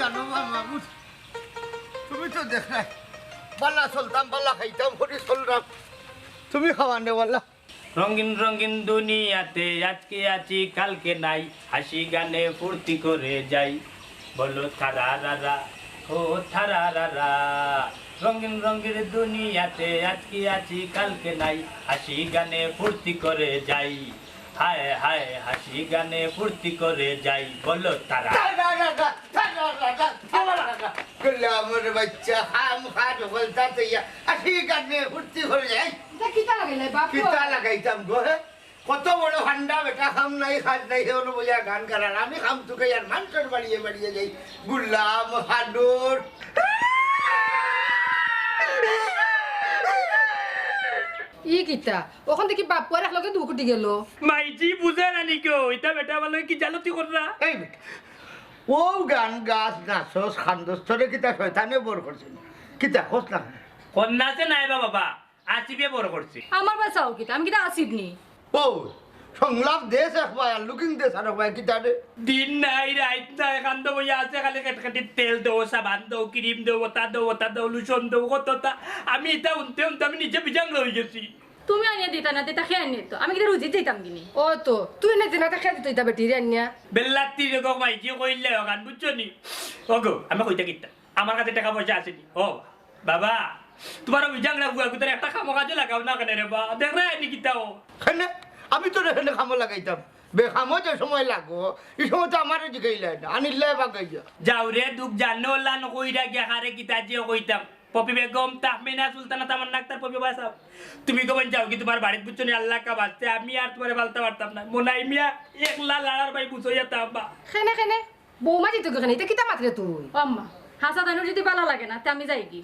জানো মাহমুদ তুমি তো দেখলে বাল্লা চলতাম বাল্লা খাইতাম করে চললাম তুমি খাওয়ানে বললা রঙিন রঙিন দুনিয়াতে আজকে আছি কালকে নাই হাসি গানে ফুর্তি করে যাই বলো থারা রারা ও থারা রারা রঙিন রঙিন দুনিয়াতে আজকে আছি কালকে নাই হাসি গানে ফুর্তি করে যাই হায় হায় হাসি গানে ফুর্তি করে যাই বলো তারা আমার বাচ্চা হাম খাট বলতে হাসি গানে ফুর্তি করে যাই কিতা লাগাইতাম গো কত বড় হান্ডা বেটা খাম নাই খাট নাই হলো বলে গান করার আমি খাম তোকে আর মানুষের বাড়িয়ে বাড়িয়ে যাই গুলাম হাডুর ই কিতা ওখান থেকে বাপ পরে একলগে দুকুটি গেল মাইজি বুঝে না নিকো এটা বেটা বলো কি জালতি কররা এই বেটা ও গান গাছ নাচস খান্দস্তরে কিতা শয়তানে বর করছে কিতা খোঁজ না কন্যাছে নাই বাবা আসিবে বড় করছে আমার বাসাও কিতা আমি কিতা আসিব নি ও সংলাপ দেশ একবার লুকিং দেশ আর একবার কিতা রে দিন নাই রাত নাই কান্দ বইয়া আছে খালি কাটি তেল দাও সাবান দাও ক্রিম দাও ওটা দাও লুশন দাও কতটা আমি এটা উনতে আমি নিজে বিজাং লই গেছি তুমি আনিয়া দিতা না দিতা খেয়ে আনিয়ে তো আমি কিতা রুজি যাইতাম কিনি ও তো তুই না দিনা খেয়ে দিত এটা বেটি রে আনিয়া বেল্লাতি রে গো মাইজি কইলে গান বুঝছো নি ওগো আমি কইতা কিতা আমার কাছে টাকা পয়সা আছে নি ও বাবা তোমার বিজাং লাগু ভিতরে একটা কাম কাজে লাগাও না কেন রে বা দেখ রে নি কিতাও খানে আমি তো এখানে খামো লাগাইতাম বেখামো যে সময় লাগো এই সময় তো আমারও জিগাইলে না আনিলে বাগাই যাও রে দুঃখ জানো লা নকইরা গিয়া হারে কিতা যে কইতাম পপি বেগম তাহমিনা সুলতানা তামান্না আক্তার পপি বাসা তুমি কখন যাও কি তোমার বাড়িতে বুঝছো নি আল্লাহ কা বাঁচতে আমি আর তোমারে বলতে পারতাম না মোনাই মিয়া একলা লাড়ার ভাই বুঝো যেতাম বা খেনে খেনে বৌমা দিত কেন এটা কিতা মাত্রে তুই আম্মা হাসা দানুর যদি ভালো লাগে না তে আমি যাই কি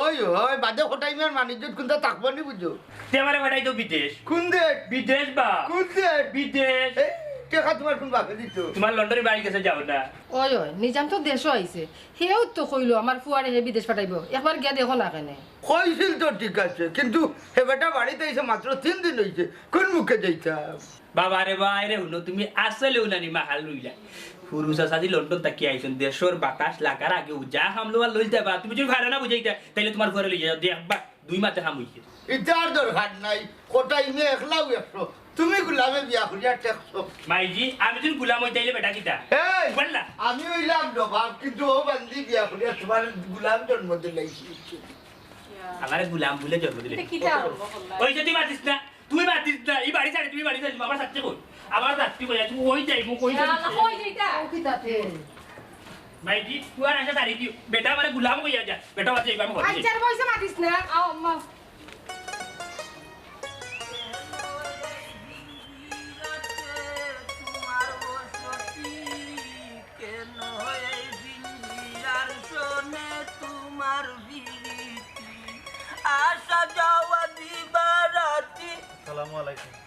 ওই ওই বাদে কোটাই মেয়ের মানিজ্য কোনটা থাকবো নি বুঝো তেমারে বাড়াই তো বিদেশ কোন দেশ বিদেশ বা কোন দেশ বিদেশ টেকা তোমার কোন বাপে দিত তোমার লন্ডনের বাড়ি গেছে যাও না ওই ওই নিজাম তো দেশও আইছে সেও তো কইলো আমার ফুয়ারে হে বিদেশ পাঠাইব একবার গিয়া দেখো না কেনে কইছিল তো ঠিক আছে কিন্তু হে বেটা বাড়িতে এসে মাত্র 3 দিন হইছে কোন মুখে যাইতাম বাবা রে বাইরে হলো তুমি আসলে উনানি মাহাল লইলা পুরুষ সাদি লন্ডন তাকি আইছেন দেশর বাতাস লাগার আগে যা হামলো আর লইতে বা তুমি যদি ভাড়া না বুঝাইতা তাইলে তোমার ঘরে লইয়া দেখবা 2 মাসে হাম হইছে ইতার দরকার নাই কোটাই মে একলাও একশো তুমি গুলামে বিয়া করিয়া টেকছো মাইজি আমি যদি গুলাম হই তাইলে বেটা কিতা এই বললা আমি হইলাম ডবাব কিন্তু ও বান্দি বিয়া করিয়া তোমার গুলাম জন্ম দিলাইছি আমারে গুলাম বলে জন্ম দিলে কিতা ওই যে তুই মাতিস না এই বাড়ি ছাড়ে তুমি বাড়ি যাই আমার সাথে কই আমার যাত্রী কই তুই ওই যাই মু কই যাই কই যাইতা ও কিতাতে মাইজি তুই আর আসা দাঁড়ি দিও বেটা আমারে গুলাম কইয়া যা বেটা বাজে আমি ঘরে আচ্ছা পয়সা মাতিস না আও আম্মা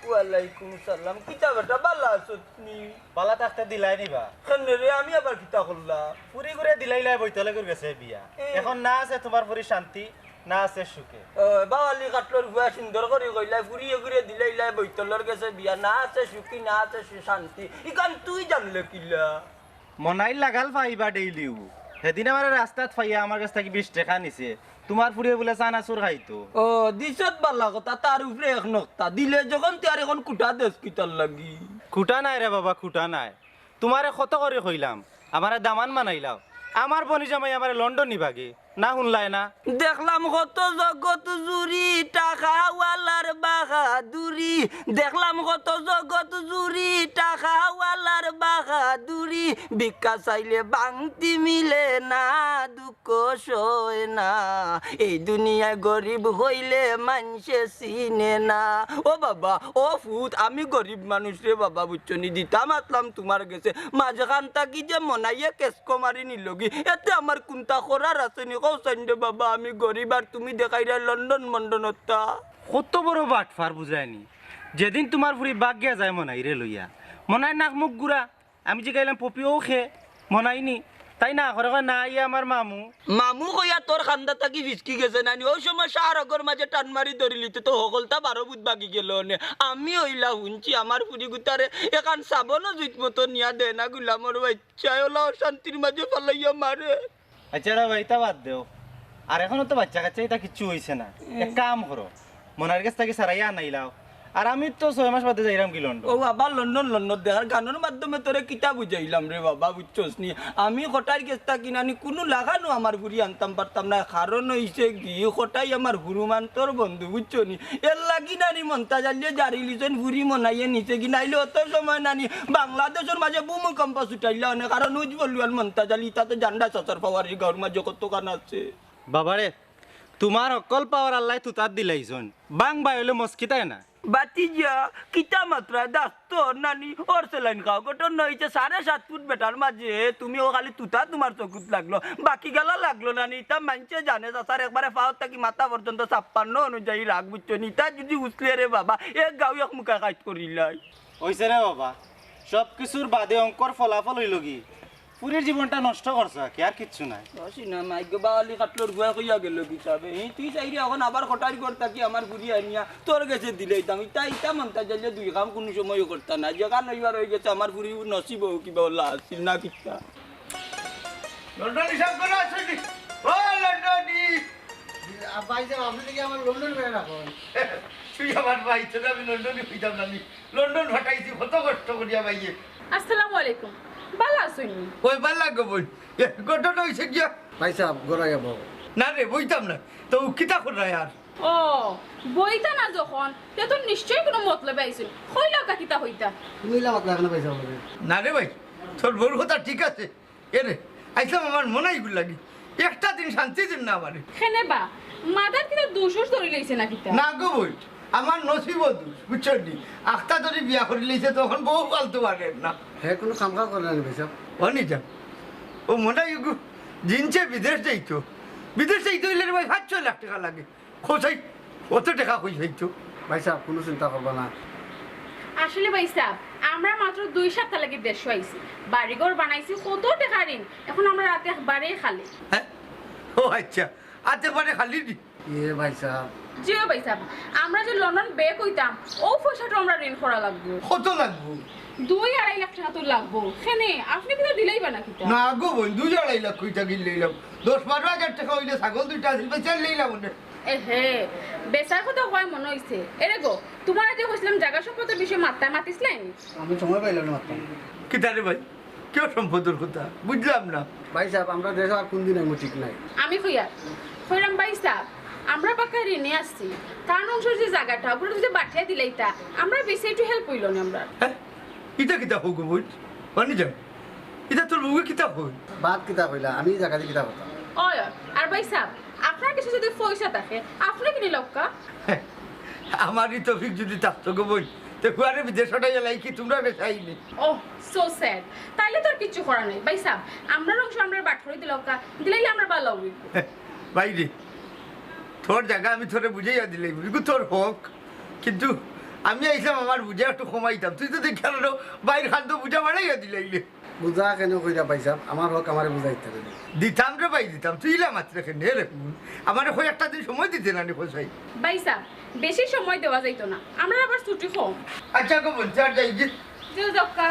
ওয়ালাইকুম সালাম কিতা বেটা বালা আছনি বালা থাকতে দিলাই নিবা খনরে আমি আবার কিতা করলা পুরি করে দিলাইলাই বইতলে করে গেছে বিয়া এখন না আছে তোমার পুরি শান্তি না আছে সুখে বাওয়ালি কাটলর গুয়া সুন্দর করে কইলাই পুরিয়ে করে দিলাইলাই বইতলর গেছে বিয়া না আছে সুখী না আছে শান্তি ইকান তুই জানলে কিলা মনাই লাগাল ফাইবা ডেইলিও সেদিন আমার রাস্তাত ফাইয়া আমার কাছ থেকে 20 টাকা নিছে তোমার ফুরিয়ে বলে চানা চোর খাইতো ও দিছত বালা কথা তার উপরে এক নক্তা দিলে যখন তার এখন কুটা দেশ কিতার লাগি খুঁটা নাই রে বাবা খুঁটা নাই তোমারে কত করে কইলাম আমারে দামান মানাইলাও আমার বনি জামাই আমারে লন্ডন নিবাগে না শুনলাই না দেখলাম কত জগৎ জুরি টাকাওয়ালার বাহাদুরি দেখলাম কত জগৎ জুরি টাকাওয়ালার বাহাদুরি ভিক্ষা চাইলে বাংতি মিলে না দুঃখ সয় না এই দুনিয়ায় গরিব হইলে মানুষে চিনে না ও বাবা ও ফুত আমি গরিব মানুষ রে বাবা বুঝছনি দিতাম আতলাম তোমার গেছে মাঝখান থাকি যে মনাইয়ে কেসকো মারি নিলগি এতে আমার কোনটা করার আছে নি কৌশান বাবা আমি গরিব আর তুমি দেখাইরা লন্ডন মন্ডনতা কত বড় বাটফার বুঝায়নি যেদিন তোমার ফুরি বাগ গিয়া যায় মনাই রে লইয়া মনাই নাক মুখ গুড়া আমি যে গাইলাম পপিও খে মনাইনি তাই না ঘরে না ইয়ে আমার মামু মামু কইয়া তোর খান্দা থাকি ভিসকি গেছে নানি ওই সময় শাহরগর মাঝে টান মারি ধরিলিতে তো সকলটা 12 বুধ বাকি গেল নে আমি হইলা শুনছি আমার ফুরি গুতারে এখান সাবনও জুত মতো নিয়া দে না গুলামর বাচ্চা ওলা শান্তির মাঝে ফালাইয়া মারে আচ্ছা রে ভাই তা বাদ দেও আর এখনো তো বাচ্চা কাচ্চা এটা কিচ্ছু হইছে না এক কাম করো মনার কাছ থেকে সারাইয়া আনাইলাও আর আমি তো 6 মাস বাদে যাইরাম কি লন্ডন ও বাবা লন্ডন লন্ডন দেখার গানের মাধ্যমে তোরে কিতা বুঝাইলাম রে বাবা বুঝছস নি আমি খটাই গেছতা কিনানি কোনো লাগানো আমার ঘুরি আনতাম পারতাম না কারণ হইছে কি খটাই আমার গুরুমান্তর বন্ধু বুঝছো নি এর লাগি নানি মন্তাজ আলিয়ে জারি লিছেন ঘুরি মনাইয়ে নিচে কি নাইলে অত সময় নানি বাংলাদেশের মাঝে ভূমিকম্প ছুটাইলা অনেক কারণ উজ বলুয়াল মন্তাজ আলি তাতে জান্ডা চচার পাওয়ারি ঘর মাঝে কত কান আছে বাবারে তোমার অকল পাওয়ার আল্লাহ তুতার দিলাইছন বাং বাই হইলে মস্কিতাই না বাতিজা কিতা মাত্রা দাস্ত নানি ওর সেলাইন খাও ঘটনা হয়েছে 7.5 ফুট বেটার মাঝে তুমি ও খালি তুতা তোমার চকুত লাগলো বাকি গেলা লাগলো নানি তা মানছে জানে স্যার একবারে পাওয়ার থাকি মাথা পর্যন্ত 56 অনুযায়ী রাগ বুঝছো নি তা যদি উছলে রে বাবা এক গাঁও এক মুখা কাজ করিলাই হইছে রে বাবা সব কিছুর বাদে অঙ্কর ফলাফল হইল কি পুরীর জীবনটা নষ্ট করছ কি আর কিচ্ছু নাই বসি না মাইকে বালি কাটলোর গুয়া কইয়া গেল কি চাবে এই তুই চাইরি এখন আবার কটারি করতা কি আমার ঘুরি আনিয়া তোর কাছে দিলেইতাম ইটা মনটা যাইলে দুই কাম কোনো সময় করতা না যে কান হইবার হয়ে গেছে আমার ঘুরি নসিব কিবা বলা আসিল না কিতা লন্ডন হিসাব করে আসেনি ও লন্ডনি ভাই যে আপনি কি আমার লন্ডন বেড়ে রাখুন তুই আমার ভাই তো আমি লন্ডনে হইতাম না লন্ডন হটাইছি কত কষ্ট করিয়া ভাইয়ে আসসালামু আলাইকুম ভালো আছেন ওই ভাল লাগবে বই ঘটনা হয়েছে গিয়া ভাই সাহেব গোড়া যাবো না রে বইতাম না তো কিতা কর না আর ও বইতা না যখন তে তো নিশ্চয়ই কোনো মতলব আইছিল কইলা কা কিতা হইতা তুমি ইলা মাত্র এখন পয়সা বলবে না রে ভাই তোর বড় কথা ঠিক আছে এ রে আইসাম আমার মনাই গুল লাগি একটা দিন শান্তি দিন না আমারে খেনে বা মাদার কিতা দুশোস ধরে লইছে না কিতা না গো বই আমার নসিব দোষ বুঝছো নি আখতা যদি বিয়া করে লইছে তখন বউ পালতে পারে না হ্যাঁ কোনো কামকা করে না ভাই সাহেব অনি যা ও মনাই জিনছে বিদেশ যাইতো বিদেশ যাইতে হইলে রে ভাই 5-6 লাখ টাকা লাগে খোঁজাই কত টাকা কই যাইতো ভাই সাহেব কোনো চিন্তা করবা না আসলে ভাই সাহেব আমরা মাত্র 2 সপ্তাহ লাগে দেশ আইছি বাড়িঘর বানাইছি কত টাকা ঋণ এখন আমরা রাতে একবারে খালি হ্যাঁ ও আচ্ছা আতে পারে খালি দি ইয়ে ভাই সাহেব জিও ভাই সাহেব আমরা যে লন্ডন বে কইতাম ও পয়সাটা আমরা ঋণ করা লাগবে কত লাগবো 2-2.5 লাখ টাকা তো লাগবো খেনে আপনি কিতা দিলেই বা না কিতা না গো বোন 2-2.5 লাখ কইটা কিন লইলাম 10-12 হাজার টাকা হইলে ছাগল দুইটা আছিল বেচার লইলাম ওনে এহে বেচার কথা হয় মনে হইছে এরে গো তোমার যে কইছিলাম জায়গা সম্পত্তির বিষয়ে মাতিছিলেন আমি সময় পাইলাম না মাত্র কিতা রে ভাই কেউ সম্পদের কথা বুঝলাম না ভাই সাহেব আমরা দেশে আর কোন দিন আমি ঠিক নাই আমি কইরাম ভাই সাহেব আমরা বাকা ঋণে আসছি তার অংশের যে জায়গাটা ওগুলো যদি বাঠিয়ে দিলেইতা আমরা বেশি একটু হেল্প হইল না আমরা হ্যাঁ ইটা কিতা হোক বোন মানি যাও ইটা তোর বউকে কিতা হই বাদ কিতা কইলা আমি জায়গা দিয়ে কিতা কথা ওই আর ভাই সাহেব আপনার কিছু যদি পয়সা থাকে আপনি কিনে লক্কা আমারই তফিক যদি থাকতো গো বোন তো কুয়ারে বিদেশটা এলাই কি তোমরা বেচাইনি ও সো স্যাড তাইলে তোর কিছু করা নাই ভাই সাহেব আমরা অংশ আমরা বাট করে দিলক্কা দিলেই আমরা ভালো হইব বাইরে তোর জায়গা আমি তোরে বুঝাইয়া দিলাই বুঝবো তোর হোক কিন্তু আমি আইসাম আমার বুঝা একটু কমাইতাম তুই তো দেখে বাইর খান তো বুঝা বাড়াইয়া দিলাইলে বুঝা কেন কইরা ভাই সাহেব আমার হোক আমারে বুঝাইতে হবে দিতাম রে ভাই দিতাম তুই ইলা মাত্র কেন রে আমার হয়ে একটা দিন সময় দিতে না নি কোথায় ভাই সাহেব বেশি সময় দেওয়া যাইতো না আমরা আবার ছুটি কম আচ্ছা গো বলছি আর যাই যে যে দক্কা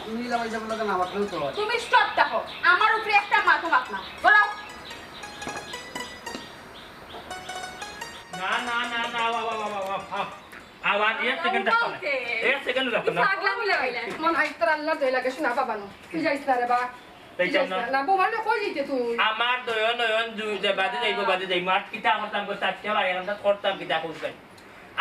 আমি ইলা ভাই সাহেব লাগা না মাত্র তো তুমি স্টপ থাকো আমার উপরে একটা মাথা মাত না বলো না না না না আবার এক সেকেন্ড রাখো না এক সেকেন্ড রাখো না পাগলা মিলে হইলা মন হাইতর আল্লাহ দই লাগে শোনা বাবানো তুই যাইছ না রে বা তাই যাও না না বোমালে কই দিতে তুই আমার নয়ন যে বাদে যাইব আর কিতা করতাম কো চারটা বাড়ি আমরা করতাম কিতা করতাম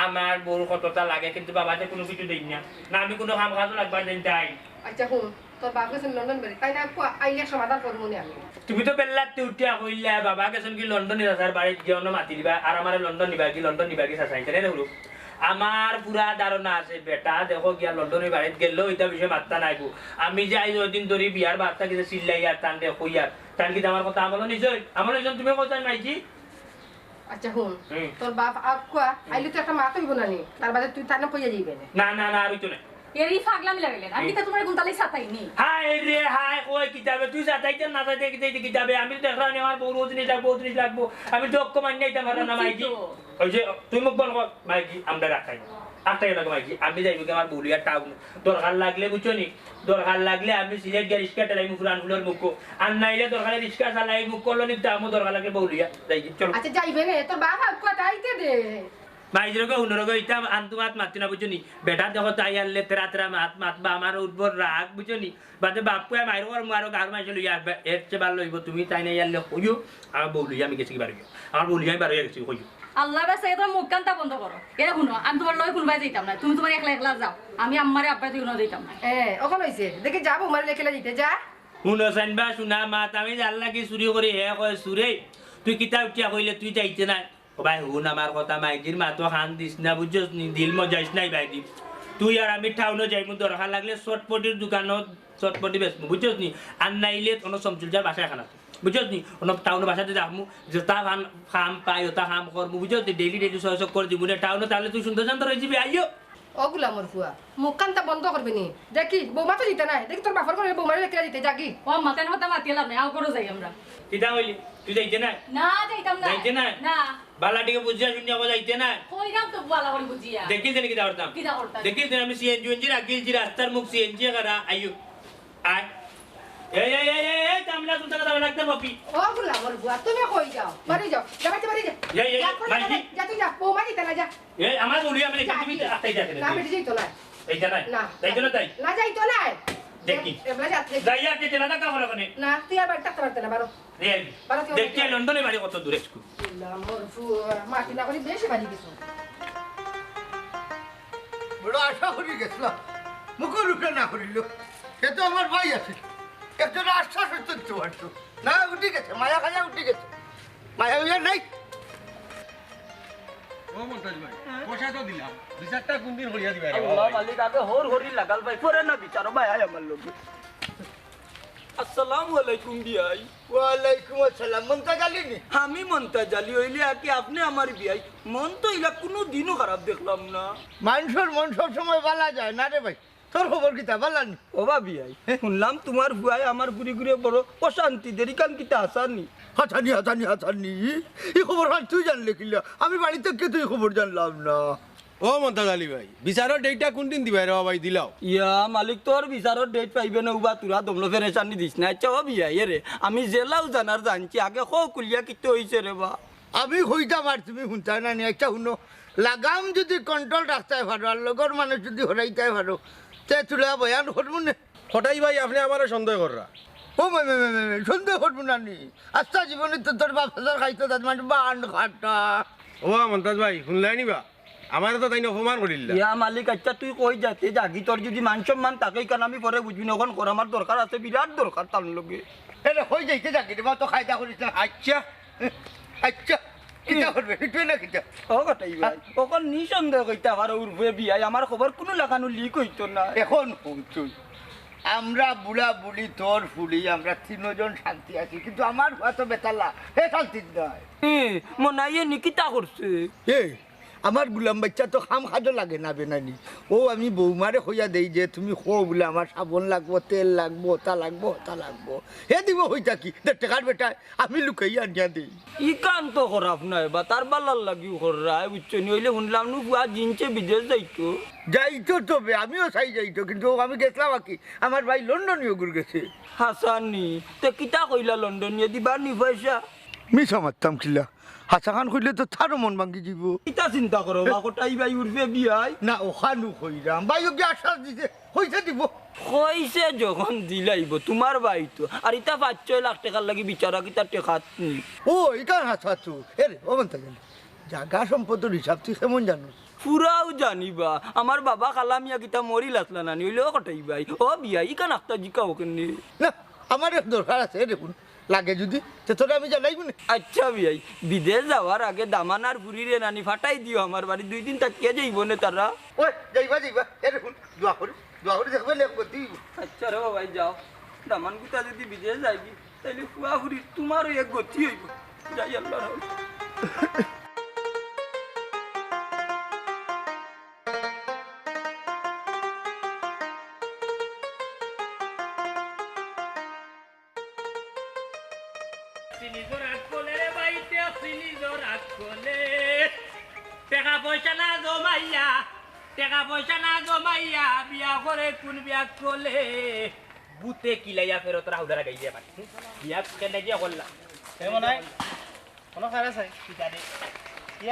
আমার বড় কতটা লাগে কিন্তু বাবাতে কোনো কিছু দেই না না আমি কোনো কাম কাজ লাগবার দেই তাই আচ্ছা হুন তোর বাবা গেছেন লন্ডন বাড়ি তাই না আইলে সমাধান করবো নি আমি তুমি তো বেল্লাতে উঠিয়া কইলা বাবা গেছেন কি লন্ডনে যাসার বাড়ি গিয়ে মাতি দিবা আর আমার লন্ডন নিবা কি চাইছে রে হলো আমার পুরা ধারণা আছে বেটা দেখো গিয়া লন্ডনের বাড়িতে গেলেও এটা বিষয়ে মাত্রা নাইবো আমি যে আজ ওই দিন ধরে বিয়ার বাচ্চা কিছু চিল্লাই আর টান দেখো ইয়ার টান কি আমার কথা আমার নিজয় তুমি কথা নাইছি আচ্ছা হুন তোর বাপ আকুয়া আইলে তো একটা মাথা হইব না নি তার বাদে তুই তার না কইয়া যাইবে না না না আর হইতো না এরি ফাগলামি লাগাইলেন আমি তো তোমার গুনতালাই সাতাইনি হাই রে হাই কই কিতাবে তুই সাতাইতে না সাতাইতে কিতাবে আমি দেখলাম আমার বউ জিনিস লাগবো আমি দক্ষ মান্য এটা মারা না মাইকি ওই যে তুই মুখ বল মাইকি আমরা রাখাই আটাই না মাইকি আমি যাইব আমার বউলিয়া টাউন দরকার লাগলে বুঝছো নি দরকার লাগলে আমি সিলেট গিয়ে রিক্সা চালাই পুরান ফুলের মুখ আর নাইলে দরকার রিক্সা চালাই মুখ করলো নি দামও দরকার লাগলে বউলিয়া যাই চলো আচ্ছা যাইবে রে তোর বাবা কথা আইতে দে মাইজরকে উনরকে ইটা আন্তুমাত মাতি না বুঝছো নি বেটা দেখো তাই আনলে তেরা মাতবা আমার উদ্ভর রাগ বুঝছো নি বাদে বাপুয়া মাইর ওর মারো গার মাইছে লইয়া এর চেয়ে ভালো লইব তুমি তাই নাই আনলে কইও আমার বউলিয়া আমি গেছি কি বাড়ি আমার বউলিয়া আমি বাড়ি গেছি কইও আল্লাহ বাসা এটা মুখ কান্তা বন্ধ করো এরা শুনো আমি তোমার লয় কোনবাই যাইতাম না তুমি তোমার একলা একলা যাও আমি আম্মারে আব্বা তুই না যাইতাম না ওখানে হইছে দেখি যাবো মারে লেখেলা দিতে যা হুনসাইন বা শুনা মাত আমি জানলা কি চুরি করে হে কয় চুরে তুই কিতাব উঠিয়া কইলে তুই চাইছে না ও ভাই হুন আমার কথা মাইজির মাতো খান দিস না বুঝছস নি দিল মজাইস নাই বাইদি তুই আর আমি টাউনে যাইমু দরকার লাগলে চটপটির দোকানত চটপটি বেচমু বুঝছস নি আর নাইলে কোনো সমচুল যা বাসায় খানা বুঝছস নি অন্য টাউনে বাসাতে যাবো যেটা খাম পাই ওটা খাম করবো বুঝছস ডেইলি সহযোগ করে দিব না টাউনে তাহলে তুই সুন্দর শান্ত হয়ে যাবি আইও ওগুলা মোর ফুয়া মুখ কান্তা বন্ধ করবি নি দেখি বৌমা তো দিতে নাই দেখি তোর বাপর করে বৌমারে লেখেলা দিতে যাকি ও মাথায় মাথা মাতিলাম না আও করো যাই আমরা কিতা হইলি তুই যাইতে না না যাইতাম না যাইতে না না বালাটিকে বুঝিয়া শুনিয়া যাইতে না কইরাম তো বালা করে বুঝিয়া দেখি জানি কিতা করতাম কিতা করতাম দেখি জানি আমি সিএনজি রাখিলছি রাস্তার মুখ সিএনজি করা আইও আয় এই কামলা তুলতে কথা লাগতে বাপি ওগুলা মোর ফুয়া তুমি কই যাও বাড়ি যাও যাবাইতে বাড়ি যা মাইকি যা তুই যা বৌমা দিতে না যা এই আমার বলি আমি দেখি তুমি আটাই যাতে না বেটি যাইতো না এইটা নাই না যাইতো না তাই না যাইতো না দেখি এবলা যাতে যাইয়া কে তেলা টাকা বলা কোনে না তুই আর বাড়ি থাকতে পারতে না বারো দেখি লন্ডনে বাড়ি কত দূরে স্কুল মোর ফুয়া মাটি না করি বেশি বাড়ি গেছো বড় আশা করি গেছিলাম মুখের উপরে না করিল সে তো আমার ভাই আছে একজন আশ্বাস হইতে পারতো না উঠে গেছে মায়া খাজা উঠে গেছে মায়া হইয়া নাই ও মন্তাজ ভাই পয়সা তো দিলাম বিচারটা কোন দিন হইয়া দিবা আল্লাহ মালিক আগে হর হরি লাগাল ভাই পরে না বিচারো ভাই আয় আমার লোক আসসালামু আলাইকুম বিয়াই ওয়ালাইকুম আসসালাম মন্তাজ আলী নি আমি মন্তাজ আলী হইলে আকি আপনি আমার বিয়াই মন তো ইলা কোনো দিনও খারাপ দেখলাম না মানুষের মন সব সময় বালা যায় না রে ভাই তোর খবর কিতা বালানি ও বিয়াই শুনলাম তোমার বুয়াই আমার ঘুরে ঘুরে বড় অশান্তি দেরি কান কিতা আসানি হাতানি এই খবর হাত তুই জানলে কিলা আমি বাড়িতে কে তুই খবর জানলাম না ও মন্তাজ আলী ভাই বিচারর ডেটটা কোন দিন দিবা রে ভাই দিলাও ইয়া মালিক তোর বিচারত ডেট পাইবে না উবা তোরা দমলো ফেরেশানি দিস না আচ্ছা ও বিয়াই রে আমি জেলাও জানার জানছি আগে খ কুলিয়া কিতে হইছে রে বা আমি হইতাম আর তুমি শুনতে না নি একটা শুনো লাগাম যদি কন্ট্রোল রাখতে পারো আর লগর মানুষ যদি হরাইতে পারো তে তুলে বয়ান করবো না হঠাই ভাই আপনি আমারও সন্দেহ কররা ও সন্দেহ করবো না নি আস্তা জীবনে তো তোর বাপ খাইতো তার মানে বান খাটা ও মন্তাজ ভাই শুনলাই নিবা আমার তো তাই অপমান করিল ইয়া মালিক আচ্ছা তুই কই যাতে জাগি তোর যদি মান সম্মান তাকেই কারণ আমি পরে বুঝবি না ওখান কর আমার দরকার আছে বিরাট দরকার তার লগে এটা হয়ে যাইতে যাকি রে তো খাইতা করিস না আচ্ছা আচ্ছা কিতা করবে একটু না কিতা ও কথাই ভাই ওখান নিঃসন্দেহ কইতা পারো উর্ফে বিয়াই আমার খবর কোনো লাগানো লিক হইতো না এখন শুনছুন আমরা বুড়া বুড়ি তোর ফুলি আমরা তিনজন শান্তি আছি কিন্তু আমার হয়তো বেতালা হে শান্তি নয় মনাইয়ে নিকিতা করছে এই আমার গুলাম বাচ্চা তো খাম খাজো লাগে না বেনানি ও আমি বৌমারে হইয়া দেই যে তুমি খো বলে আমার সাবন লাগবো তেল লাগবো ওটা লাগবো হে দিব হইতা কি টেকার বেটা আমি লুকাইয়া আনিয়া দিই ই কান তো খারাপ নাই বা তার বালার লাগিও করাই বুঝছো নি হইলে শুনলাম নু বুয়া জিনছে বিদেশ যাইতো যাইতো তবে আমিও চাই যাইতো কিন্তু আমি গেছিলাম আর কি আমার ভাই লন্ডনীয় ঘুরে গেছে হাসানি তে কিতা কইলা লন্ডনিয়ে দিবা নি পয়সা মিছা মারতাম কিলা হাসা খান কইলে তো তারও মন ভাঙ্গি যাব কিতা চিন্তা করো বা কোটাই ভাই উঠবে বিয়াই না ওখানু কইরাম ভাই ওকে আশ্বাস দিছে হইছে দিব কইছে যখন দিলাইব তোমার ভাই তো আর ইতা 5-6 লাখ টাকার লাগি বিচারা কিতা টেকাত নি ও এখান হাসা তো এরে ও মন থাকে জাগা সম্পদের হিসাব তুই কেমন জানোস পুরাও জানিবা আমার বাবা কালামিয়া কিতা মরি লাসলা না নিলেও কটাই ভাই ও বিয়াই ইকান আখতা জিকা ওখানে না আমার এক দরকার আছে দেখুন লাগে যদি তো তোরা আমি জানাইব না আচ্ছা বিয়াই বিদেশ যাওয়ার আগে দামানার ঘুরিরে নানি ফাটাই দিও আমার বাড়ি 2 দিন থাকিয়ে যাইব না তারা ওই যাইবা এ দেখুন দোয়া করে দেখবে লেখ দিব আচ্ছা রে ভাই যাও দামান গুতা যদি বিদেশ যাইবি তাইলে ফুয়া ঘুরি তোমারও এক গতি হইব যাই আল্লাহ টেক্সি নিজর আকলে রে ভাই টেক্সি নিজর আকলে টাকা পয়সা না জমাইয়া বিয়া করে কোন বিয়া করলে বুতে কিলাইয়া ফেরত রাহুদারা গাইয়া পারে বিয়া কেন গিয়া করলাম এমন নাই কোনো খারাপ আছে ঠিক আছে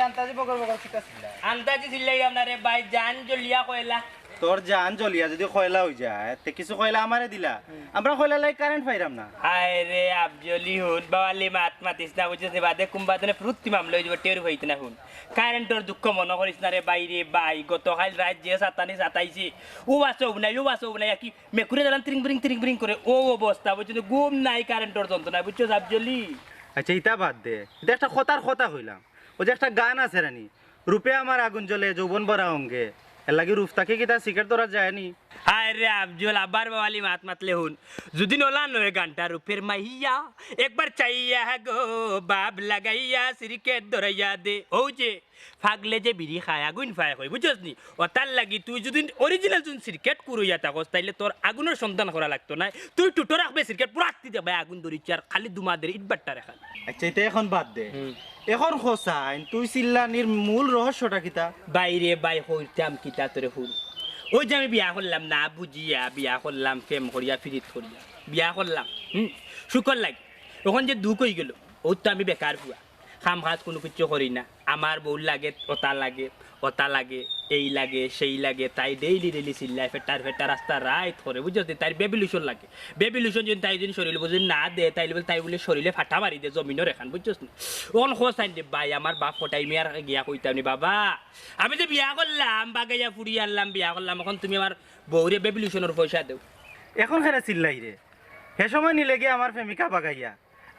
আন্তাজি বগর কিতা ছিল আন্দাজি ছিলাই আপনারে ভাই জান জলিয়া কয়লা তোর জান জ্বলিয়া যদি কয়লা হয়ে যায় তে কিছু কয়লা আমারে দিলা আমরা কয়লা লাই কারেন্ট পাইরাম না হায় রে আফজলি হুন বাওয়ালি মাত মাতিস না বুঝছিস বাদে কুম্বাদনে প্রতি মামলা হইব টের হইতে না হুন কারেন্টর দুঃখ মনে করিস না রে বাইরে বাই গতকাল রাত যে সাতাইছি ও বাসব নাই কি মেকুরে দাঁড়ান ত্রিং ব্রিং করে ও অবস্থা বুঝছিস ঘুম নাই কারেন্টর যন্ত্রণা বুঝছিস আফজলি আচ্ছা ইটা বাদ দে এটা একটা কথা কইলাম ও যে একটা গান আছে রানি রূপে আমার আগুন জ্বলে যৌবন ভরা অঙ্গে এর লাগি রূপ তাকে কি তার সিগারেট ধরা যায়নি হায় রে আফজল আবার বাওয়ালি মাত মাতলে হুন যদি নলা নয় গানটা রূপের মাইয়া একবার চাইয়া গো বাপ লাগাইয়া সিরিকেট ধরাইয়া দে ও যে ফাগলে যে বিড়ি খায় আগুন ফায় হয় বুঝছস নি ও তার লাগি তুই যদি অরিজিনাল যদি সিরিকেট কুরুইয়া থাকস তাইলে তোর আগুনের সন্ধান করা লাগতো না তুই টুটো রাখবে সিরিকেট পুরা আত্তি দেবে আগুন ধরিচ্ছে আর খালি দুমাদের ইটবাট্টা রেখা আচ্ছা এটা এখন বাদ দে এখন হোসাইন তুই চিল্লানির মূল রহস্যটা কিতা বাইরে বাই হইতাম কিতা তোরে হুন ওই যে আমি বিয়া করলাম না বুঝিয়া বিয়া করলাম প্রেম করিয়া ফিরিত করিয়া বিয়া করলাম শুকর লাগে ওখান যে দুঃখ হয়ে গেল ও তো আমি বেকার হুয়া খাম খাস কোনো কিছু করি না আমার বউ লাগে ওতা লাগে এই লাগে সেই লাগে তাই ডেইলি চিল্লায় ফেটা রাস্তা রাইট করে বুঝছো তাই বেবিলুশন লাগে বেবিলুশন যদি তাই যদি শরীরে বুঝে না দে তাই বলে শরীরে ফাটা মারি দে জমিনের এখান বুঝছোস না ওন হোসাইন দে ভাই আমার বাপ কোটাই মিয়ার গিয়া কইতাম নি বাবা আমি যে বিয়া করলাম বাগাইয়া ফুড়ি আনলাম বিয়া করলাম এখন তুমি আমার বউরে বেবিলুশনের পয়সা দেও এখন খেলা চিল্লাই রে সে সময় নিলে গিয়ে আমার প্রেমিকা বাগাইয়া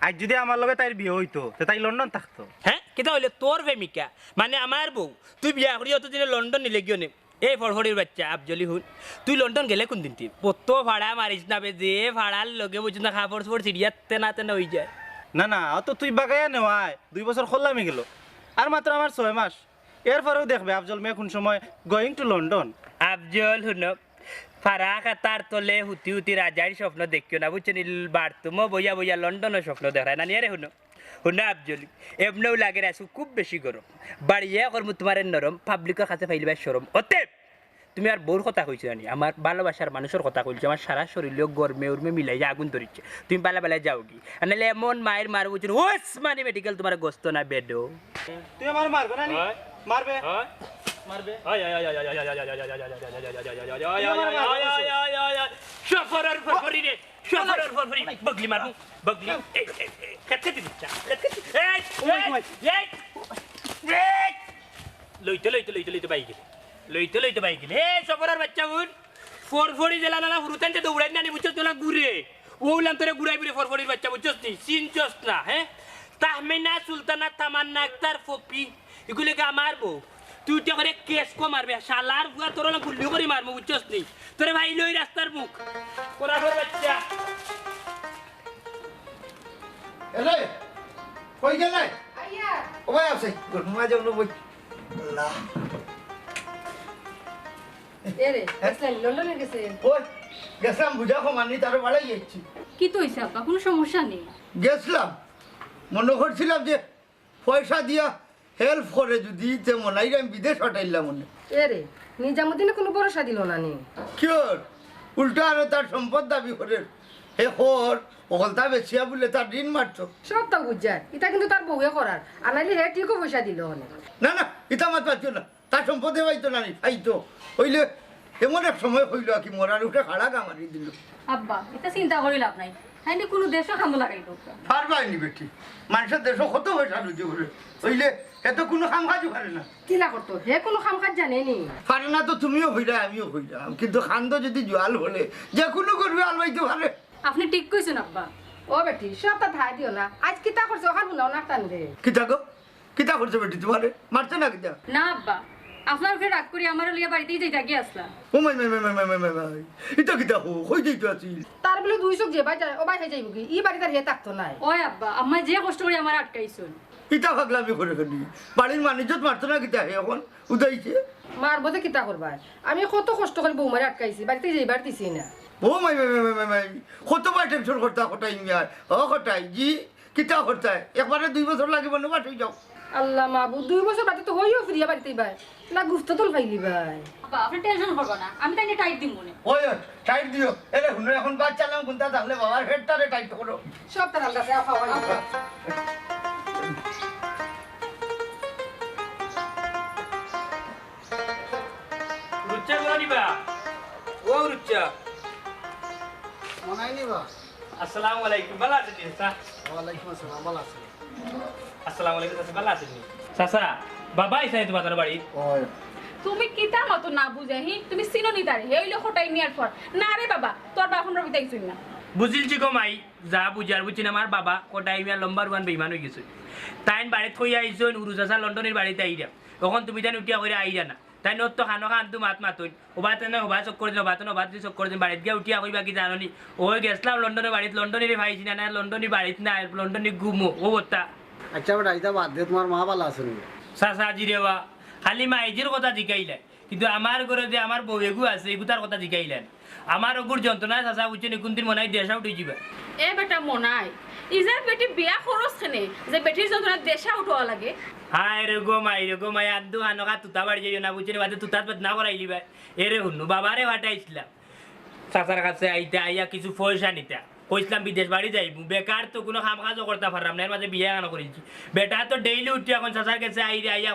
আজ যদি আমার লগে তাইর বিয়ে হইতো তাই লন্ডন থাকতো হ্যাঁ কিতা হইলে তোর প্রেমিকা মানে আমার বউ তুই বিয়া করি অত দিনে লন্ডন নিলে গিয়ে নে এই ফড়ফড়ির বাচ্চা আফজলি হুন তুই লন্ডন গেলে কোন দিন পত্ত ভাড়া মারিস না বে যে ভাড়ার লগে বুঝিস না খাবার সিরিয়াতে না তেনা হয়ে যায় না অত তুই বাগাইয়া নেওয়ায় 2 বছর খোল্লামি গেল আর মাত্র আমার 6 মাস এরপরেও দেখবে আফজল মেয়ে কোন সময় গোয়িং টু লন্ডন আফজল হুনক ফারা খাতার তলে হুতি রাজার স্বপ্ন দেখিও না বুঝছেন বাড়তুমো বইয়া লন্ডনের স্বপ্ন দেখায় না নিয়ে রে শুনো আফজল এমনিও লাগে আসু খুব বেশি গরম বাড়িয়ে কর্ম তোমার নরম পাবলিকের কাছে ফাইলিবার সরম অতএব তুমি আর বউর কথা কইছো জানি আমার ভালোবাসার মানুষের কথা কইছো আমার সারা শরীরে গরমে উর্মে মিলাইয়া আগুন ধরিচ্ছে তুমি বেলা যাও কি নাহলে এমন মায়ের মার বুঝছেন ওস মানে মেডিকেল তোমার গোস্ত না বেডো তুই আমার মারবে না মারবে মারবে শফরের ফরফরি রে শফরের ফরফরি বগলি মারবো বগলি খেতে দিচ্ছা লইতে বাইক গেলে এ শফরের বাচ্চা বুন ফরফরি জেলা না হুরুতানতে দৌড়াই না বুঝছস তোলা ঘুরে ওলাম তোরে ঘুরাই বুড়ে ফরফরির বাচ্চা বুঝছস নি চিনছস না হ্যাঁ তাহমিনা সুলতানা তামান্না আক্তার ফপি এগুলোকে আমার বউ তুই তো করে কেস কো মারবে শালার বুয়া তোর না গুল্লি করে মারবো বুঝছস নি তোরে ভাই লই রাস্তার মুখ কোরাফর বাচ্চা এলে কই গেলে আইয়া ও ভাই আছে ঘুমা যাও না বই আল্লাহ এরে আসলে লন্ডনে গেছে ওই গেছিলাম বুঝা কমানি তার বাড়াই যাচ্ছি কি তো হইছে আপা কোনো সমস্যা নেই গেছিলাম মনে করছিলাম যে পয়সা দিয়া হেল্প করে যদি যে মনে হয় আমি বিদেশ হটাইলাম মনে এরে নিজামুদ্দিনে কোনো ভরসা দিল না নি কিয়র উল্টা আরো তার সম্পদ দাবি করে হে হর ওখানটা বেশিয়া বলে তার ঋণ মারছো সব তা বুঝায় এটা কিন্তু তার বউয়ে করার আর নাইলে হে ঠিকও পয়সা দিল অনেক না ইটা মাত পাচ্ছ না তার সম্পদে পাইতো না পাইতো হইলে এমন এক সময় হইল কি মরার উঠে খাড়া কামারি দিল আব্বা এটা চিন্তা করি লাভ নাই হ্যাঁ কোনো দেশও খান্দ লাগাই তো পারবাইনি বেটি মানুষের দেশও কত পয়সা লুচি করে হইলে এত কোনো কাম কাজও পারে না কিলা করতো হে কোনো কাম কাজ জানে নি পারে না তো তুমিও হইলা আমিও হইলাম কিন্তু খান্দ যদি জোয়াল হলে যে কোনো করবে আলবাইতে পারে আপনি ঠিক কইছেন আব্বা ও বেটি সব তা ধাই দিও না আজ কিতা করছে ওখান শুনাও না টান রে কিতা গো কিতা করছে বেটি তোমারে মারছে না কিতা না আব্বা আপনার উপরে রাগ করি আমার লিয়া বাড়িতেই যাই জাগি আসলা ও মাই এটা কিতা হো কই যাইতো আছি তার বলে 200 যে বাই যায় ও বাই যাইব কি ই বাড়ি তার হে থাকতো নাই ওই আব্বা আম্মা যে কষ্ট করে আমার আটকাইছুন কিতা ভাগলামি করে ফেলি বাড়ির মানুষজন মারতো না কিতা হে এখন উদাইছে মারবো যে কিতা করবা আমি কত কষ্ট করে বৌমারে আটকাইছি বাড়িতে যাইবার দিছি না ও মাই কতবার টেনশন করতা কটাই মিয়া ও কটাই জি কিতা করতে একবারে 2 বছর লাগিব না বাড়ি যাও আল্লাহ মাহবুব 2 বছর বাদে তো হইও ফিরিয়া বাড়িতে ভাই না গুফত তোল পাইলি ভাই বাবা আপনি টেনশন করবেন না আমি তাই টাইট দিব মনে ওই টাইট দিও এরে হুনে এখন বাচ্চা নাম কোনটা তাহলে বাবার হেডটারে টাইট করো সব তার আল্লাহ সে আফা ভাই রুচ্চা গনিবা ও রুচ্চা মনাই নিবা আসসালামু আলাইকুম ভালো আছেন স্যার ওয়ালাইকুম আসসালাম ভালো আছেন আসসালামু আলাইকুম স্যার ভালো আছেন চাচা বাবা আইসাই তোমাদের বাড়ি ওই তুমি কিতা মতো না বুঝে হি তুমি চিনো নি তারে হে হইলো খটাই নিয়ার পর না রে বাবা তোর বাপ আমরা বিতাইছুই না বুঝিলছি গো মাই যা বুঝার বুঝছেন আমার বাবা কোটাই মিয়া লম্বার 1 বেইমান হয়ে গেছে তাইন বাড়িতে কই আইছন উরুজাসা লন্ডনের বাড়িতে আইরা তখন তুমি তাই উঠিয়া কইরা আইরা না তাই নত তো খানো খান তুমি মাতুন ওবাতে না ওবা চক করে দিন ওবাতে না ওবাতে চক করে দিন বাড়িতে গিয়া উঠিয়া কইবা কি জানো নি ওই গেছলাম লন্ডনের বাড়িতে লন্ডনের ভাইছি না লন্ডনের বাড়িতে না লন্ডনে ঘুমো ও বত্তা আচ্ছা বেটা এটা বাদ দে তোমার মা ভালো আছে নি চাচা জিরেবা খালি মাইজির কথা জিকাইলে কিন্তু আমার ঘরে যে আমার বউ এগু আছে এগু তার কথা জিকাইলেন আমার ওগুর যন্ত্রণা চাচা বুঝছেন কোনদিন মনে হয় দেশা উঠে যাবে এ বেটা মনাই ইজার বেটি বিয়া খরচ খেনে যে বেটির যন্ত্রণা দেশা উঠোয়া লাগে হায় রে গো মাই আদু হানকা তুতা বাড়ি যাইও না বুঝছেন বাদে তুতাত বাদ না করাইলি ভাই এরে হুন্নু বাবারে ফাটাইছিলাম চাচার কাছে আইতে আইয়া কিছু পয়সা নিতা কইছিলাম বিদেশ বাড়ি যাইব বেকার তো কোনো কাম কাজও করতে পারলাম না এর মাঝে বিয়ে কেন করেছি বেটা তো ডেইলি উঠি এখন চাচার কাছে আইরে আইয়া